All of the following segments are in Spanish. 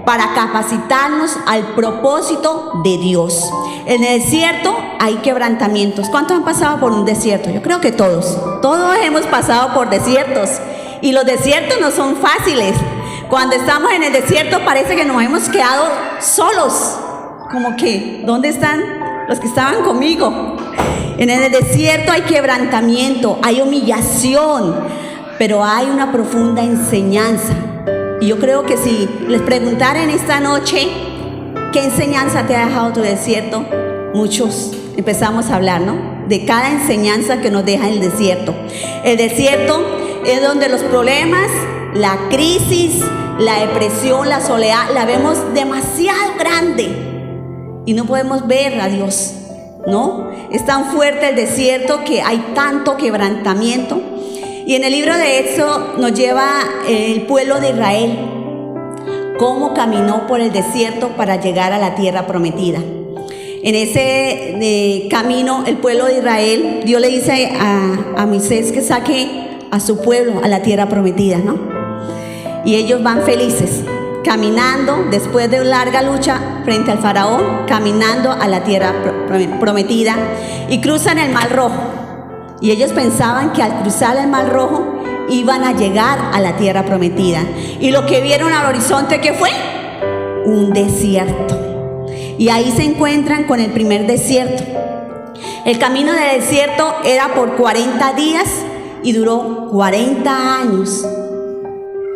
para capacitarnos al propósito de Dios. En el desierto hay quebrantamientos. ¿Cuántos han pasado por un desierto? Yo creo que todos hemos pasado por desiertos, y los desiertos no son fáciles. Cuando estamos en el desierto parece que nos hemos quedado solos, como que ¿dónde están los que estaban conmigo? En el desierto hay quebrantamiento, hay humillación, pero hay una profunda enseñanza. Y yo creo que si les preguntara en esta noche qué enseñanza te ha dejado tu desierto, muchos empezamos a hablar, ¿no? De cada enseñanza que nos deja el desierto. El desierto es donde los problemas, la crisis, la depresión, la soledad, la vemos demasiado grande y no podemos ver a Dios, ¿no? Es tan fuerte el desierto que hay tanto quebrantamiento. Y en el libro de Éxodo nos lleva el pueblo de Israel, cómo caminó por el desierto para llegar a la tierra prometida. En ese camino, el pueblo de Israel, Dios le dice a Moisés que saque a su pueblo a la tierra prometida, ¿no? Y ellos van felices, caminando después de una larga lucha frente al faraón, caminando a la tierra prometida, y cruzan el Mar Rojo. Y ellos pensaban que al cruzar el Mar Rojo iban a llegar a la tierra prometida. Y lo que vieron al horizonte, ¿qué fue? Un desierto. Y ahí se encuentran con el primer desierto. El camino del desierto era por 40 días y duró 40 años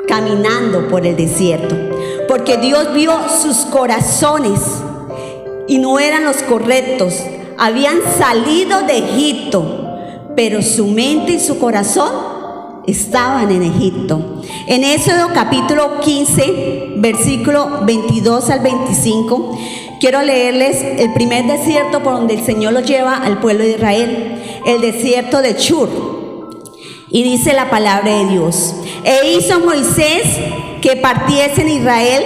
caminando por el desierto. Porque Dios vio sus corazones y no eran los correctos. Habían salido de Egipto, pero su mente y su corazón estaban en Egipto. En Éxodo capítulo 15, versículo 22 al 25, quiero leerles el primer desierto por donde el Señor los lleva al pueblo de Israel, el desierto de Shur. Y dice la palabra de Dios: e hizo Moisés que partiesen Israel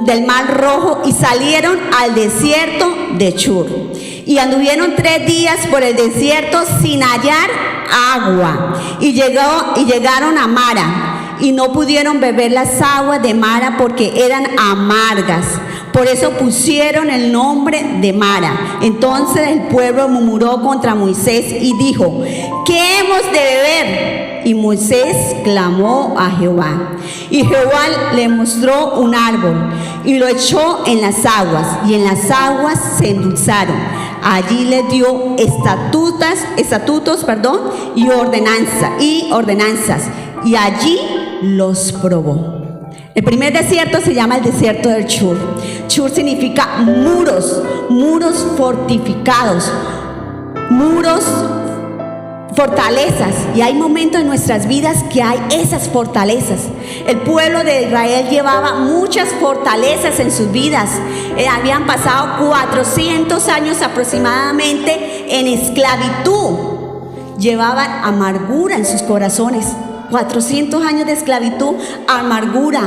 del Mar Rojo y salieron al desierto de Shur. Y anduvieron 3 días por el desierto sin hallar agua. Y llegaron a Mara, y no pudieron beber las aguas de Mara porque eran amargas. Por eso pusieron el nombre de Mara. Entonces el pueblo murmuró contra Moisés y dijo: ¿qué hemos de beber? Y Moisés clamó a Jehová. Y Jehová le mostró un árbol y lo echó en las aguas, y en las aguas se endulzaron. Allí le dio estatutos y ordenanzas, y allí los probó. El primer desierto se llama el desierto del Shur. Shur significa muros fortificados, fortalezas. Y hay momentos en nuestras vidas que hay esas fortalezas. El pueblo de Israel llevaba muchas fortalezas en sus vidas. Habían pasado 400 años aproximadamente en esclavitud. Llevaban amargura en sus corazones. 400 años de esclavitud, amargura,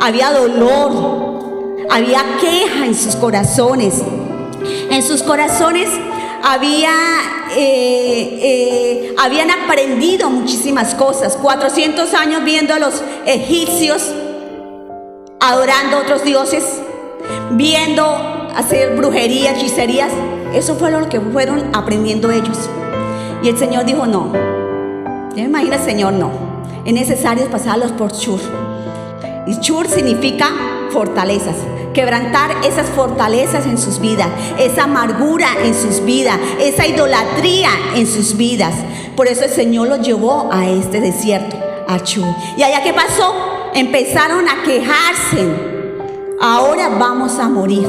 había dolor, había queja en sus corazones. En sus corazones habían aprendido muchísimas cosas. 400 años viendo a los egipcios adorando a otros dioses, viendo hacer brujería, hechicerías. Eso fue lo que fueron aprendiendo ellos. Y el Señor dijo: no. ¿Ya me imagino? El Señor no. Es necesario pasarlos por Shur. Y Shur significa fortalezas. Quebrantar esas fortalezas en sus vidas, esa amargura en sus vidas, esa idolatría en sus vidas. Por eso el Señor los llevó a este desierto, a Shur. ¿Y allá qué pasó? Empezaron a quejarse. Ahora vamos a morir.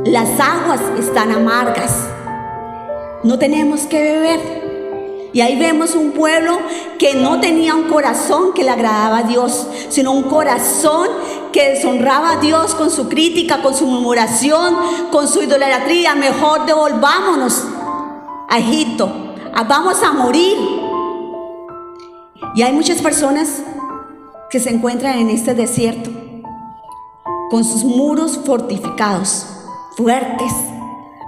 Las aguas están amargas. No tenemos que beber. Y ahí vemos un pueblo que no tenía un corazón que le agradaba a Dios, sino un corazón que deshonraba a Dios con su crítica, con su murmuración, con su idolatría. Mejor devolvámonos a Egipto, vamos a morir. Y hay muchas personas que se encuentran en este desierto con sus muros fortificados, fuertes.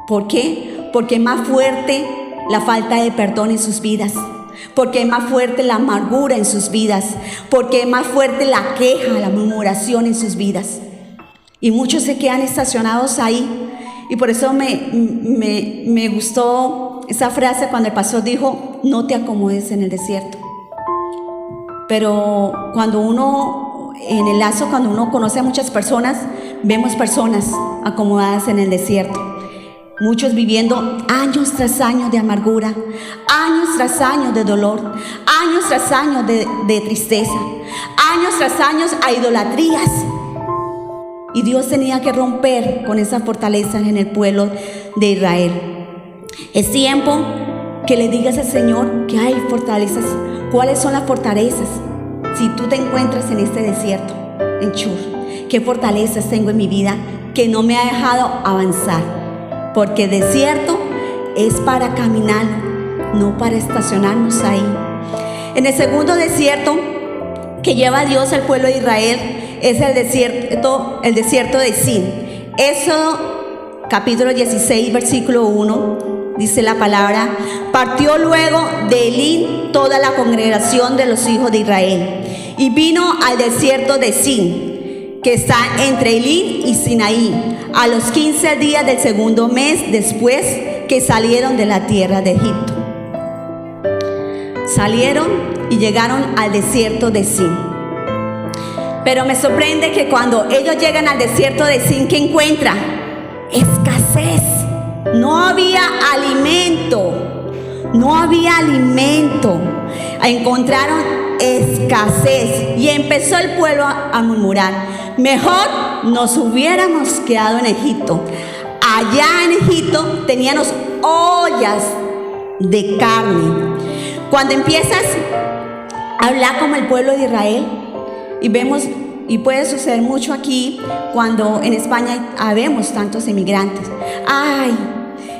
¿Por qué? Porque es más fuerte la falta de perdón en sus vidas, porque es más fuerte la amargura en sus vidas, porque es más fuerte la queja, la murmuración en sus vidas. Y muchos se quedan estacionados ahí. Y por eso me gustó esa frase cuando el pastor dijo: no te acomodes en el desierto. Pero cuando uno, en el lazo, cuando uno conoce a muchas personas, vemos personas acomodadas en el desierto. Muchos viviendo años tras años de amargura, años tras años de dolor, años tras años de tristeza, años tras años a idolatrías. Y Dios tenía que romper con esa fortaleza en el pueblo de Israel. Es tiempo que le digas al Señor que hay fortalezas. ¿Cuáles son las fortalezas? Si tú te encuentras en este desierto, en Shur, ¿qué fortalezas tengo en mi vida que no me ha dejado avanzar? Porque el desierto es para caminar, no para estacionarnos ahí. En el segundo desierto que lleva Dios al pueblo de Israel es el desierto de Sin. Éxodo capítulo 16, versículo 1. Dice la palabra: partió luego de Elín toda la congregación de los hijos de Israel y vino al desierto de Sin, que está entre Elín y Sinaí, a los 15 días del segundo mes después que salieron de la tierra de Egipto. Salieron y llegaron al desierto de Sin. Pero me sorprende que cuando ellos llegan al desierto de Sin, ¿qué encuentran? Escasez. No había alimento. No había alimento. Encontraron escasez. Y empezó el pueblo a murmurar: mejor nos hubiéramos quedado en Egipto. Allá en Egipto teníamos ollas de carne. Cuando empiezas a hablar como el pueblo de Israel, y vemos, y puede suceder mucho aquí, cuando en España habemos tantos inmigrantes. Ay,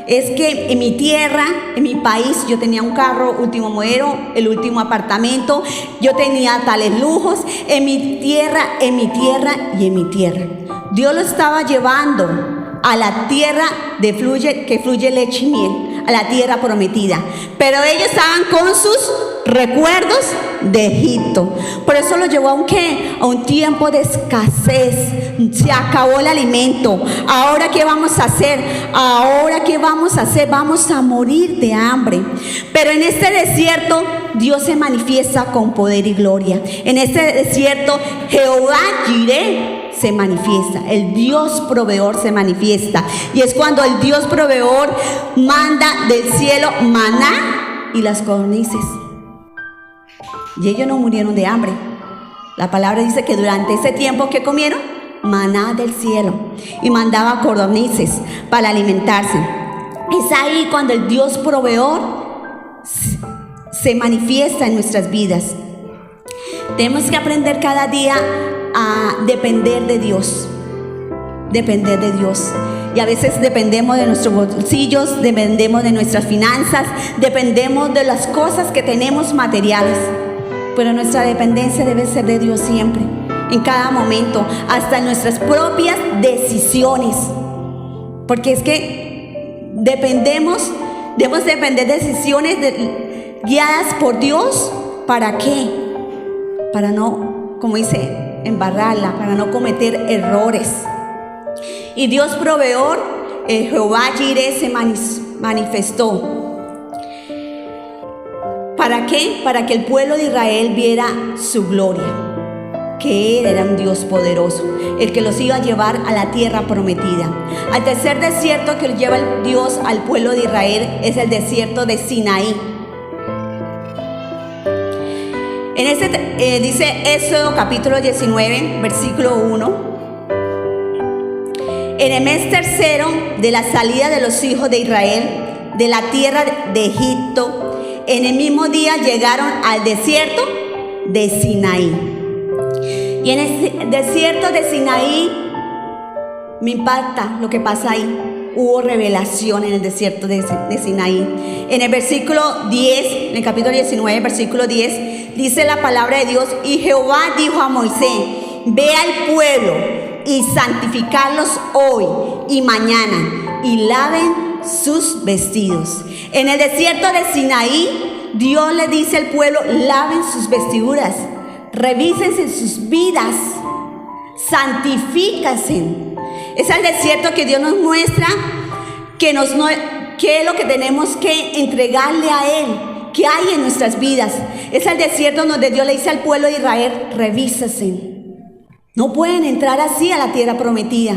es que en mi tierra, en mi país, yo tenía un carro último modelo, el último apartamento, yo tenía tales lujos, en mi tierra y en mi tierra. Dios lo estaba llevando a la tierra que fluye leche y miel, a la tierra prometida. Pero ellos estaban con sus recuerdos de Egipto. Por eso lo llevó a un tiempo de escasez. Se acabó el alimento. ¿Ahora qué vamos a hacer? ¿Ahora qué vamos a hacer? Vamos a morir de hambre. Pero en este desierto Dios se manifiesta con poder y gloria. En este desierto Jehová Jireh se manifiesta, el Dios proveedor se manifiesta. Y es cuando el Dios proveedor manda del cielo maná y las codornices. Y ellos no murieron de hambre. La palabra dice que durante ese tiempo, ¿qué comieron? Maná del cielo. Y mandaba codornices para alimentarse. Es ahí cuando el Dios proveedor se manifiesta en nuestras vidas. Tenemos que aprender cada día a depender de Dios. Depender de Dios. Y a veces dependemos de nuestros bolsillos, dependemos de nuestras finanzas, dependemos de las cosas que tenemos materiales. Pero nuestra dependencia debe ser de Dios siempre, en cada momento, hasta en nuestras propias decisiones. Porque es que debemos depender de decisiones guiadas por Dios. ¿Para qué? Para no, como dice, embarrarla, para no cometer errores. Y Dios proveedor, Jehová Jireh, se manifestó. ¿Para qué? Para que el pueblo de Israel viera su gloria, que Él era un Dios poderoso, el que los iba a llevar a la tierra prometida. Al tercer desierto que lleva el Dios al pueblo de Israel es el desierto de Sinaí. En este dice Éxodo capítulo 19, versículo 1. En el mes tercero de la salida de los hijos de Israel de la tierra de Egipto, en el mismo día llegaron al desierto de Sinaí. Y en el desierto de Sinaí me impacta lo que pasa ahí. Hubo revelación en el desierto de Sinaí. En el versículo 10, en el capítulo 19, versículo 10, dice la palabra de Dios: y Jehová dijo a Moisés: ve al pueblo y santificarlos hoy y mañana, y laven sus vestidos. En el desierto de Sinaí, Dios le dice al pueblo: laven sus vestiduras, revísense sus vidas, santifíquense. Es el desierto que Dios nos muestra qué es lo que tenemos que entregarle a Él, qué hay en nuestras vidas. Es el desierto donde Dios le dice al pueblo de Israel: revísense. No pueden entrar así a la tierra prometida.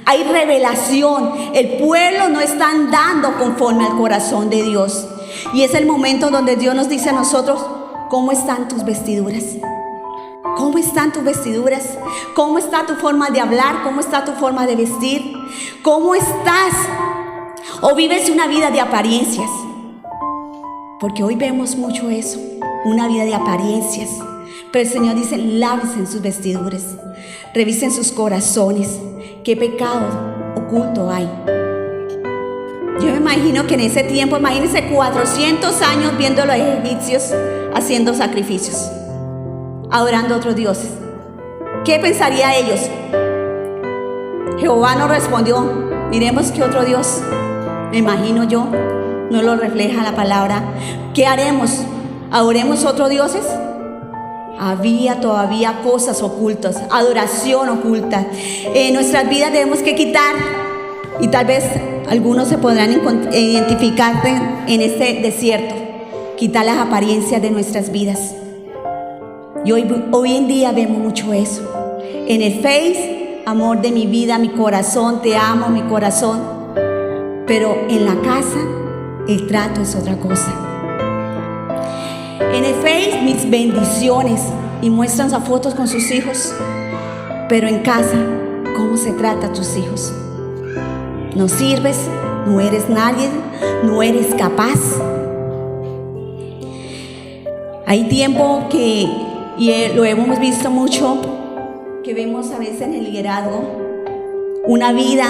Hay revelación. El pueblo no está andando conforme al corazón de Dios. Y es el momento donde Dios nos dice a nosotros: ¿cómo están tus vestiduras? ¿Cómo están tus vestiduras? ¿Cómo está tu forma de hablar? ¿Cómo está tu forma de vestir? ¿Cómo estás? ¿O vives una vida de apariencias? Porque hoy vemos mucho eso, una vida de apariencias. Pero el Señor dice: lávense en sus vestiduras, revisen sus corazones, qué pecado oculto hay. Yo me imagino que en ese tiempo, imagínense 400 años viendo a los egipcios haciendo sacrificios, adorando a otros dioses. ¿Qué pensarían ellos? Jehová nos respondió: miremos qué otro Dios, me imagino yo, no lo refleja la palabra. ¿Qué haremos? ¿Adoremos otros dioses? Había todavía cosas ocultas, adoración oculta. En nuestras vidas debemos que quitar, y tal vez algunos se podrán identificar en este desierto, quitar las apariencias de nuestras vidas. Y hoy en día vemos mucho eso. En el Face: amor de mi vida, mi corazón, te amo, mi corazón. Pero en la casa, el trato es otra cosa. En el Face: mis bendiciones, y muestran sus fotos con sus hijos. Pero en casa, ¿cómo se trata a tus hijos? No sirves, no eres nadie, no eres capaz. Hay tiempo que, y lo hemos visto mucho, que vemos a veces en el liderazgo, una vida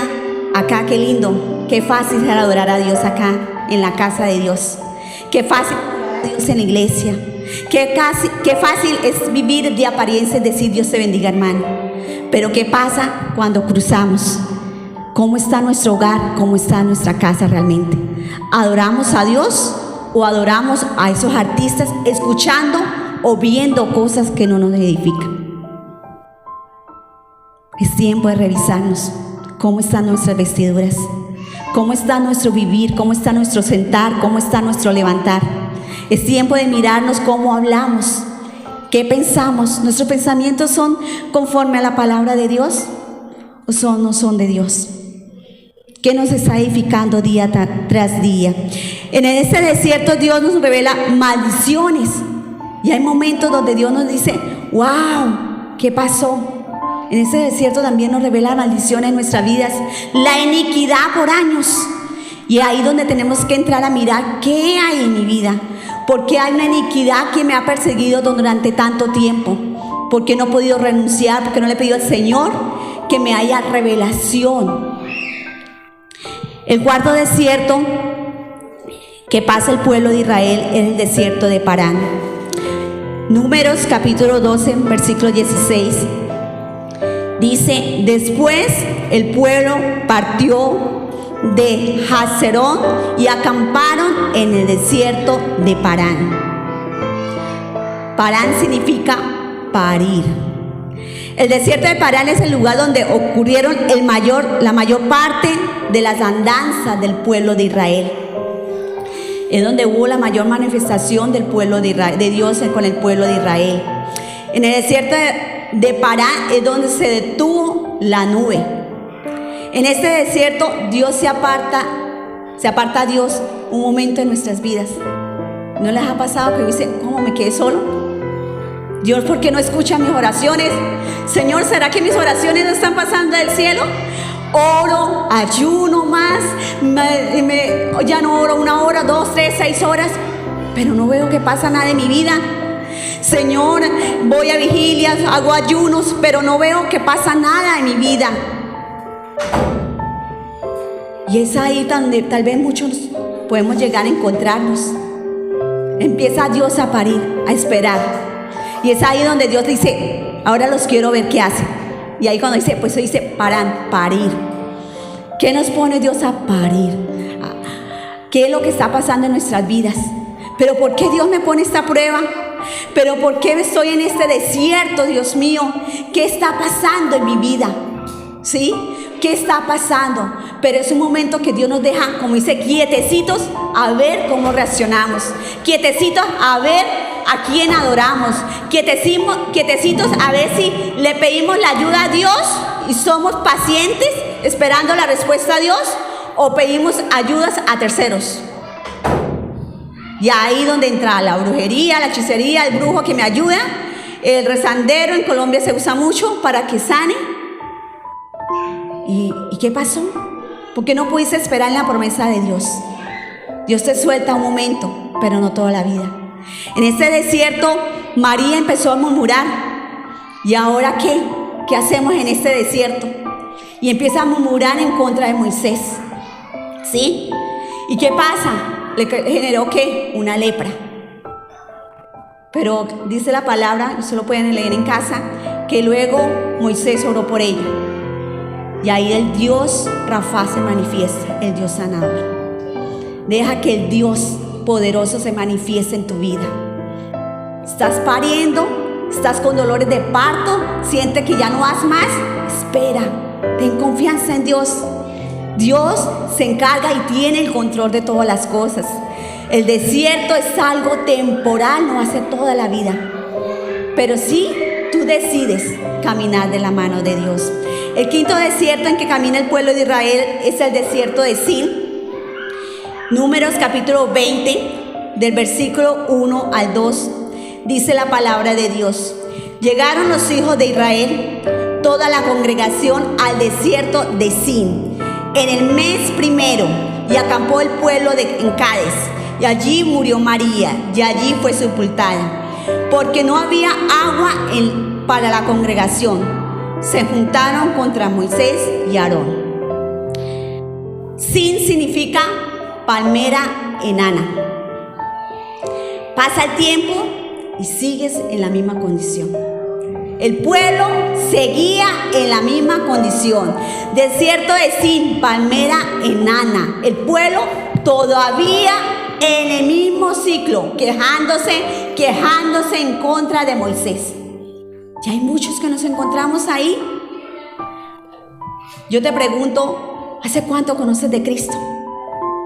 acá, qué lindo, qué fácil es adorar a Dios acá en la casa de Dios, qué fácil adorar a Dios en la iglesia, qué fácil es vivir de apariencia, es decir: Dios te bendiga, hermano. Pero ¿qué pasa cuando cruzamos? ¿Cómo está nuestro hogar? ¿Cómo está nuestra casa realmente? ¿Adoramos a Dios o adoramos a esos artistas, escuchando o viendo cosas que no nos edifican? Es tiempo de revisarnos cómo están nuestras vestiduras, cómo está nuestro vivir, cómo está nuestro sentar, cómo está nuestro levantar. Es tiempo de mirarnos cómo hablamos, qué pensamos. ¿Nuestros pensamientos son conforme a la palabra de Dios o no son de Dios? ¿Qué nos está edificando día tras día? En este desierto Dios nos revela maldiciones. Y hay momentos donde Dios nos dice: wow, ¿qué pasó? En este desierto también nos revela maldiciones en nuestras vidas, la iniquidad por años. Y ahí donde tenemos que entrar a mirar qué hay en mi vida. ¿Por qué hay una iniquidad que me ha perseguido durante tanto tiempo? ¿Por qué no he podido renunciar? ¿Por qué no le he pedido al Señor que me haya revelación? El cuarto desierto que pasa el pueblo de Israel es el desierto de Parán. Números capítulo 12, versículo 16. Dice: después el pueblo partió de Hazerón y acamparon en el desierto de Parán. Parán significa parir. El desierto de Parán es el lugar donde ocurrieron la mayor parte de las andanzas del pueblo de Israel. Es donde hubo la mayor manifestación del pueblo de Israel, de Dios con el pueblo de Israel. En el desierto de Parán es donde se detuvo la nube. En este desierto Dios se aparta a Dios un momento en nuestras vidas. ¿No les ha pasado que dicen: cómo me quedé solo? Dios, ¿por qué no escucha mis oraciones? Señor, ¿será que mis oraciones no están pasando del cielo? Oro, ayuno más, ya no oro 1 hora, 2, 3, 6 horas, pero no veo que pasa nada en mi vida. Señor, voy a vigilias, hago ayunos, pero no veo que pasa nada en mi vida. Y es ahí donde tal vez muchos podemos llegar a encontrarnos. Empieza Dios a parir, a esperar. Y es ahí donde Dios dice: ahora los quiero ver qué hacen. Y ahí cuando dice, pues dice parir. ¿Qué nos pone Dios a parir? ¿Qué es lo que está pasando en nuestras vidas? pero ¿por qué Dios me pone esta prueba? ¿Pero por qué estoy en este desierto, Dios mío? ¿Qué está pasando en mi vida? ¿Sí? ¿Qué está pasando? Pero es un momento que Dios nos deja, como dice, quietecitos a ver cómo reaccionamos. Quietecitos a ver a quién adoramos. Quietecitos a ver si le pedimos la ayuda a Dios y somos pacientes esperando la respuesta a Dios, o pedimos ayudas a terceros. Y ahí donde entra la brujería, la hechicería, el brujo que me ayuda, el rezandero, en Colombia se usa mucho para que sane. ¿Y qué pasó? ¿Por qué no pudiste esperar en la promesa de Dios? Dios te suelta un momento, pero no toda la vida. En este desierto, María empezó a murmurar. ¿Y ahora qué? ¿Qué hacemos en este desierto? Y empieza a murmurar en contra de Moisés. ¿Sí? ¿Y qué pasa? Le generó ¿qué? Una lepra. Pero dice la palabra, ustedes lo pueden leer en casa, que luego Moisés oró por ella. Y ahí el Dios Rafa se manifiesta, el Dios sanador. Deja que el Dios poderoso se manifieste en tu vida. ¿Estás pariendo? ¿Estás con dolores de parto? ¿Sientes que ya no vas más? Espera, ten confianza en Dios. Dios se encarga y tiene el control de todas las cosas. El desierto es algo temporal, no va a ser toda la vida. Pero sí, tú decides caminar de la mano de Dios. El quinto desierto en que camina el pueblo de Israel es el desierto de Sin. Números capítulo 20, del versículo 1 al 2, dice la palabra de Dios. Llegaron los hijos de Israel, toda la congregación, al desierto de Sin en el mes primero, y acampó el pueblo en Cádiz, y allí murió María, y allí fue sepultada, porque no había agua para la congregación. Se juntaron contra Moisés y Aarón. Sin significa palmera enana. Pasa el tiempo y sigues en la misma condición. El pueblo seguía en la misma condición. Desierto de Sin, palmera enana. El pueblo todavía en el mismo ciclo, quejándose en contra de Moisés. Y hay muchos que nos encontramos ahí. Yo te pregunto, ¿hace cuánto conoces de Cristo?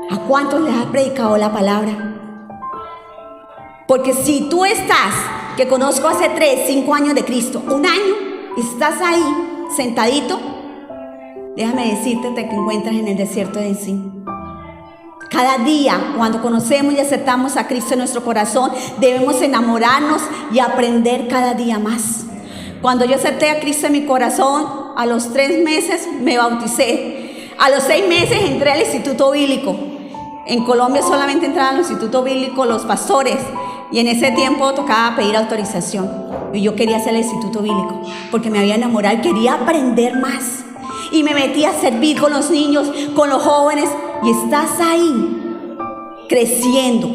¿A cuántos les has predicado la palabra? Porque si tú estás, que conozco hace 3, 5 años de Cristo, 1 año, y estás ahí sentadito, déjame decirte que te encuentras en el desierto de Sin. Cada día, cuando conocemos y aceptamos a Cristo en nuestro corazón, debemos enamorarnos y aprender cada día más. Cuando yo acepté a Cristo en mi corazón, a los 3 meses me bauticé. A los 6 meses entré al instituto bíblico. En Colombia solamente entraban al instituto bíblico los pastores, y en ese tiempo tocaba pedir autorización. Y yo quería hacer el instituto bíblico porque me había enamorado y quería aprender más. Y me metí a servir con los niños, con los jóvenes, y estás ahí creciendo.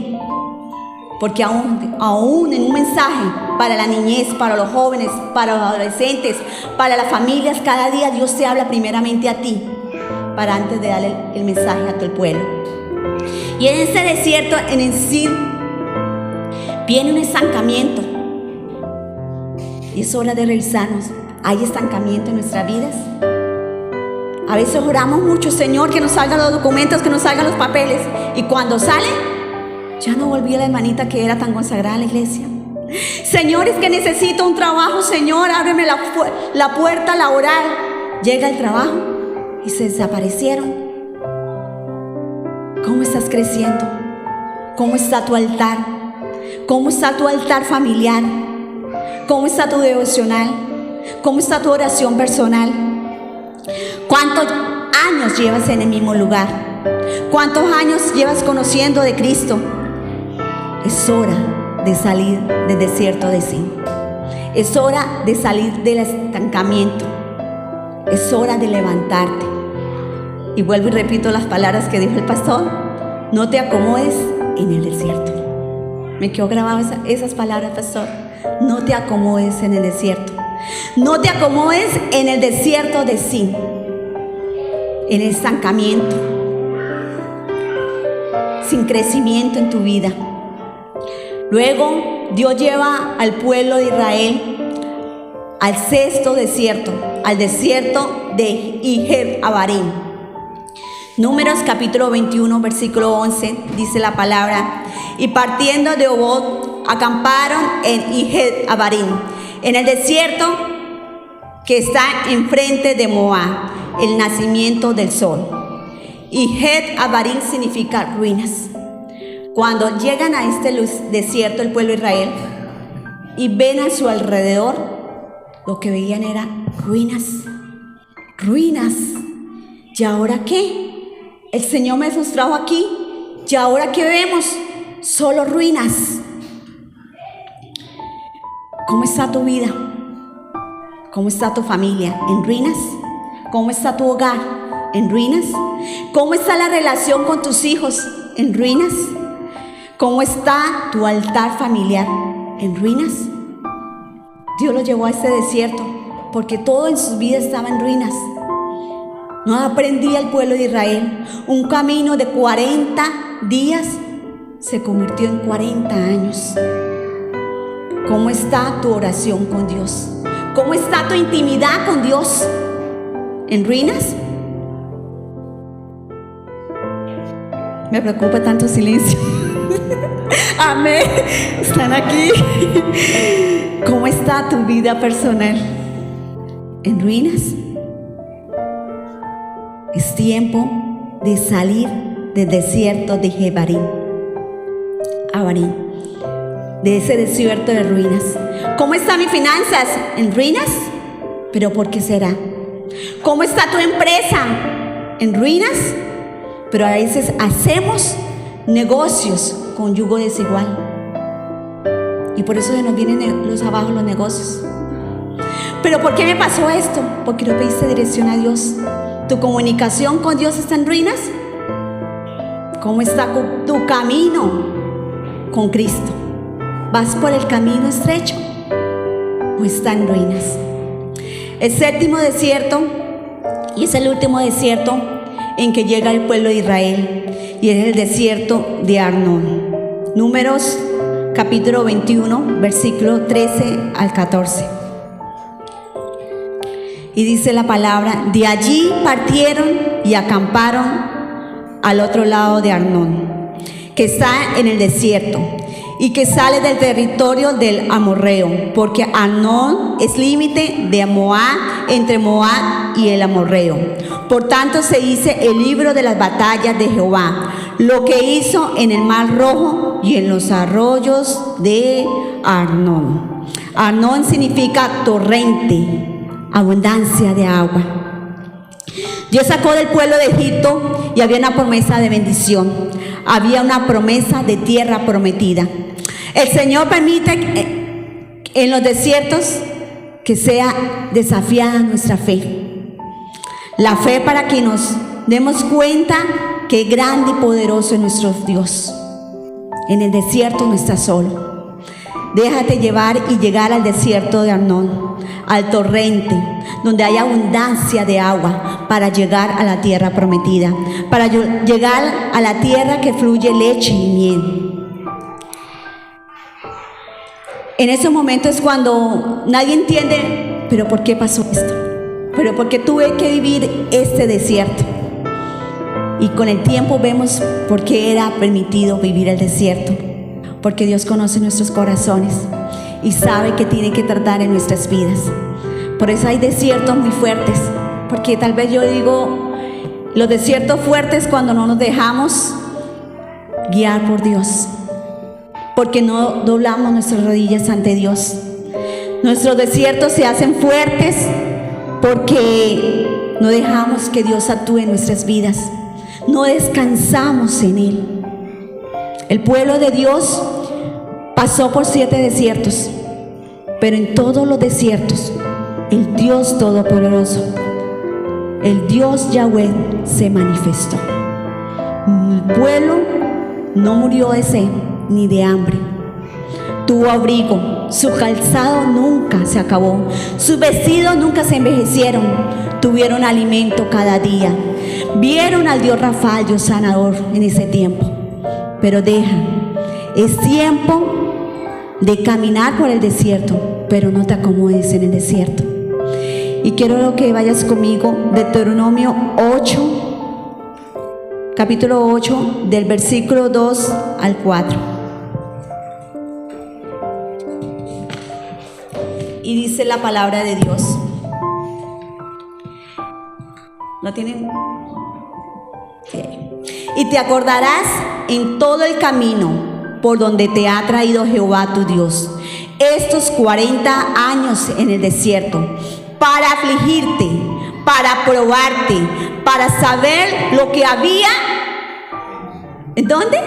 Porque aún en un mensaje para la niñez, para los jóvenes, para los adolescentes, para las familias, cada día Dios te habla primeramente a ti, para antes de darle el mensaje a todo el pueblo. Y en ese desierto, en el Sin, viene un estancamiento. Y es hora de revisarnos. ¿Hay estancamiento en nuestras vidas? A veces oramos mucho, Señor, que nos salgan los documentos, que nos salgan los papeles. Y cuando salen, ya no volví a la hermanita que era tan consagrada a la iglesia. Señor, es que necesito un trabajo, Señor, ábreme la puerta laboral. Llega el trabajo y se desaparecieron. ¿Cómo estás creciendo? ¿Cómo está tu altar? ¿Cómo está tu altar familiar? ¿Cómo está tu devocional? ¿Cómo está tu oración personal? ¿Cuántos años llevas en el mismo lugar? ¿Cuántos años llevas conociendo de Cristo? Es hora de salir del desierto de Sin. Es hora de salir del estancamiento. Es hora de levantarte. Y vuelvo y repito las palabras que dijo el pastor. No te acomodes en el desierto. Me quedó grabado esas palabras, pastor. No te acomodes en el desierto. No te acomodes en el desierto de Sin, en el estancamiento, sin crecimiento en tu vida. Luego Dios lleva al pueblo de Israel al sexto desierto, al desierto de Ijer Abarim. Números capítulo 21, versículo 11, dice la palabra: y partiendo de Obot, acamparon en Ijer Abarim, en el desierto que está enfrente de Moab, el nacimiento del sol. Ijer Abarim significa ruinas. Cuando llegan a este desierto el pueblo de Israel y ven a su alrededor, lo que veían era ruinas, ruinas. ¿Y ahora qué? El Señor me nos trajo aquí, ¿y ahora qué vemos? Solo ruinas. ¿Cómo está tu vida? ¿Cómo está tu familia? ¿En ruinas? ¿Cómo está tu hogar? ¿En ruinas? ¿Cómo está la relación con tus hijos? ¿En ruinas? ¿Cómo está tu altar familiar? ¿En ruinas? Dios lo llevó a este desierto porque todo en sus vidas estaba en ruinas. No aprendía el pueblo de Israel. Un camino de 40 días se convirtió en 40 años. ¿Cómo está tu oración con Dios? ¿Cómo está tu intimidad con Dios? ¿En ruinas? Me preocupa tanto silencio. Amén. Están aquí. ¿Cómo está tu vida personal? ¿En ruinas? Es tiempo de salir del desierto de Abarim, de ese desierto de ruinas. ¿Cómo están mis finanzas? ¿En ruinas? ¿Pero por qué será? ¿Cómo está tu empresa? ¿En ruinas? Pero a veces hacemos negocios con yugo desigual. Y por eso se nos vienen los abajo los negocios. ¿Pero por qué me pasó esto? Porque no pediste dirección a Dios. ¿Tu comunicación con Dios está en ruinas? ¿Cómo está tu camino con Cristo? ¿Vas por el camino estrecho o está en ruinas? El séptimo desierto, y es el último desierto en que llega el pueblo de Israel, y es el desierto de Arnón. Números capítulo 21, versículo 13 al 14. Y dice la palabra: de allí partieron y acamparon al otro lado de Arnón, que está en el desierto y que sale del territorio del amorreo, porque Arnón es límite de Moab, entre Moab y el amorreo. Por tanto se dice el libro de las batallas de Jehová, lo que hizo en el mar Rojo y en los arroyos de Arnón. Arnón significa torrente, abundancia de agua. Dios sacó del pueblo de Egipto y había una promesa de bendición. Había una promesa de tierra prometida. El Señor permite en los desiertos que sea desafiada nuestra fe. La fe para que nos demos cuenta que grande y poderoso es nuestro Dios. En el desierto no estás solo. Déjate llevar y llegar al desierto de Arnón, al torrente, donde hay abundancia de agua para llegar a la tierra prometida, para llegar a la tierra que fluye leche y miel. En esos momentos cuando nadie entiende, pero ¿por qué pasó esto? ¿Pero por qué tuve que vivir este desierto? Y con el tiempo vemos por qué era permitido vivir el desierto. Porque Dios conoce nuestros corazones y sabe que tiene que tratar en nuestras vidas. Por eso hay desiertos muy fuertes. Porque tal vez yo digo, los desiertos fuertes cuando no nos dejamos guiar por Dios. Porque no doblamos nuestras rodillas ante Dios. Nuestros desiertos se hacen fuertes porque no dejamos que Dios actúe en nuestras vidas. No descansamos en Él. El pueblo de Dios pasó por 7 desiertos, pero en todos los desiertos, el Dios Todopoderoso, el Dios Yahweh, se manifestó. El pueblo no murió de sed ni de hambre. Tuvo abrigo, su calzado nunca se acabó, sus vestidos nunca se envejecieron, tuvieron alimento cada día. Vieron al Dios Rafael, Dios sanador en ese tiempo. Pero es tiempo de caminar por el desierto, pero no te acomodes en el desierto. Y quiero que vayas conmigo, Deuteronomio 8, capítulo 8, del versículo 2 al 4. Y dice la palabra de Dios. ¿Lo tienen? Sí. Y te acordarás en todo el camino por donde te ha traído Jehová tu Dios estos 40 años en el desierto, para afligirte, para probarte, para saber lo que había. ¿En dónde?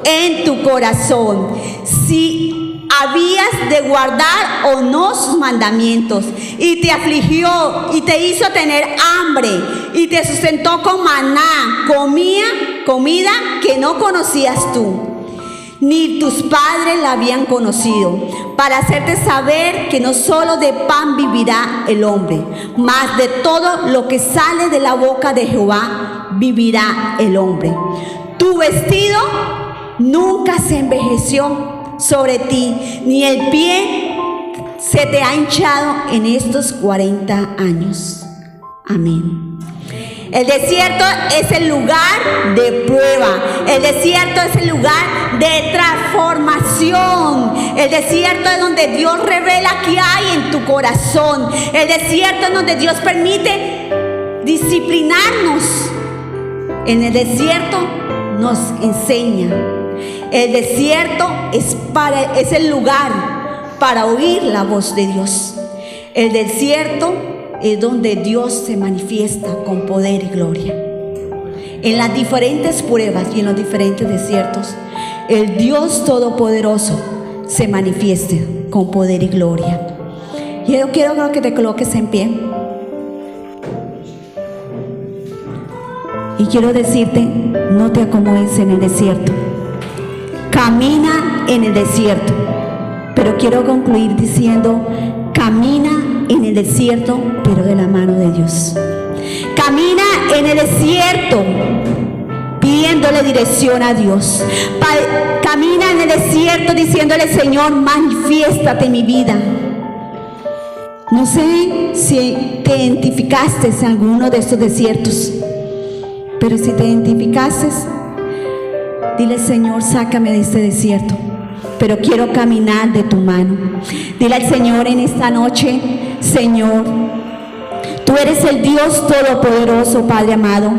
En tu corazón, si habías de guardar o no sus mandamientos. Y te afligió y te hizo tener hambre y te sustentó con maná, comida que no conocías tú, ni tus padres la habían conocido, para hacerte saber que no solo de pan vivirá el hombre, mas de todo lo que sale de la boca de Jehová vivirá el hombre. Tu vestido nunca se envejeció sobre ti, ni el pie se te ha hinchado en estos 40 años. Amén. El desierto es el lugar de prueba. El desierto es el lugar de transformación. El desierto es donde Dios revela qué hay en tu corazón. El desierto es donde Dios permite disciplinarnos. En el desierto nos enseña. El desierto es el lugar para oír la voz de Dios. El desierto es donde Dios se manifiesta con poder y gloria. En las diferentes pruebas y en los diferentes desiertos, el Dios Todopoderoso se manifieste con poder y gloria. Yo quiero que te coloques en pie. Y quiero decirte, no te acomodes en el desierto. Camina en el desierto. Pero quiero concluir diciendo, camina en el desierto, pero de la mano de Dios. Camina en el desierto pidiéndole dirección a Dios. Camina en el desierto diciéndole, Señor, manifiéstate en mi vida. No sé si te identificaste en alguno de estos desiertos, pero si te identificaste, dile, Señor, sácame de este desierto, pero quiero caminar de tu mano. Dile al Señor en esta noche, Señor, tú eres el Dios Todopoderoso, Padre amado.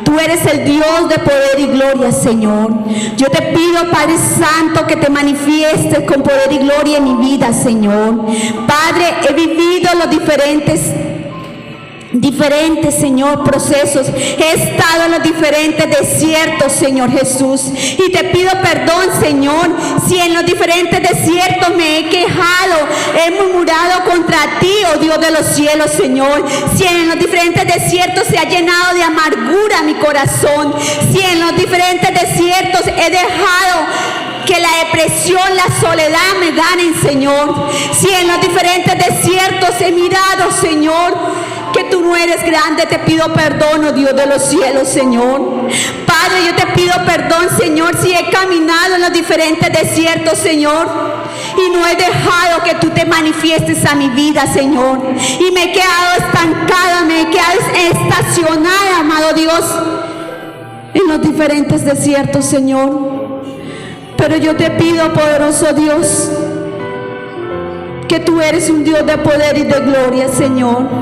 Tú eres el Dios de poder y gloria, Señor. Yo te pido, Padre Santo, que te manifiestes con poder y gloria en mi vida, Señor. Padre, he vivido los diferentes, Señor, procesos. He estado en los diferentes desiertos, Señor Jesús, y te pido perdón, Señor, si en los diferentes desiertos me he quejado, he murmurado contra ti, oh Dios de los cielos, Señor. Si en los diferentes desiertos se ha llenado de amargura mi corazón, si en los diferentes desiertos he dejado que la depresión, la soledad me ganen, Señor. Si en los diferentes desiertos he mirado, Señor, que tú no eres grande, te pido perdón, oh Dios de los cielos, Señor. Padre, yo te pido perdón, Señor, si he caminado en los diferentes desiertos, Señor, y no he dejado que tú te manifiestes a mi vida, Señor, y me he quedado estancada, me he quedado estacionada, amado Dios, en los diferentes desiertos, Señor. Pero yo te pido, poderoso Dios, que tú eres un Dios de poder y de gloria, Señor.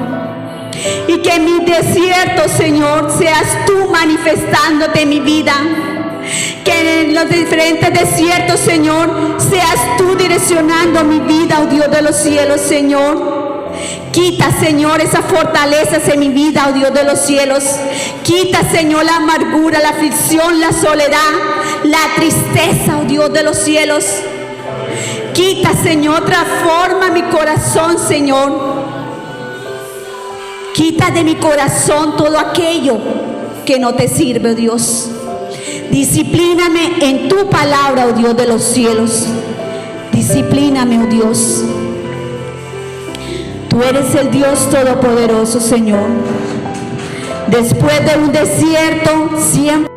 Y que en mi desierto, Señor, seas tú manifestándote en mi vida. Que en los diferentes desiertos, Señor, seas tú direccionando mi vida, oh Dios de los cielos, Señor. Quita, Señor, esas fortalezas en mi vida, oh Dios de los cielos. Quita, Señor, la amargura, la aflicción, la soledad, la tristeza, oh Dios de los cielos. Quita, Señor, transforma mi corazón, Señor. Quita de mi corazón todo aquello que no te sirve, oh Dios. Disciplíname en tu palabra, oh Dios de los cielos. Disciplíname, oh Dios. Tú eres el Dios Todopoderoso, Señor. Después de un desierto, siempre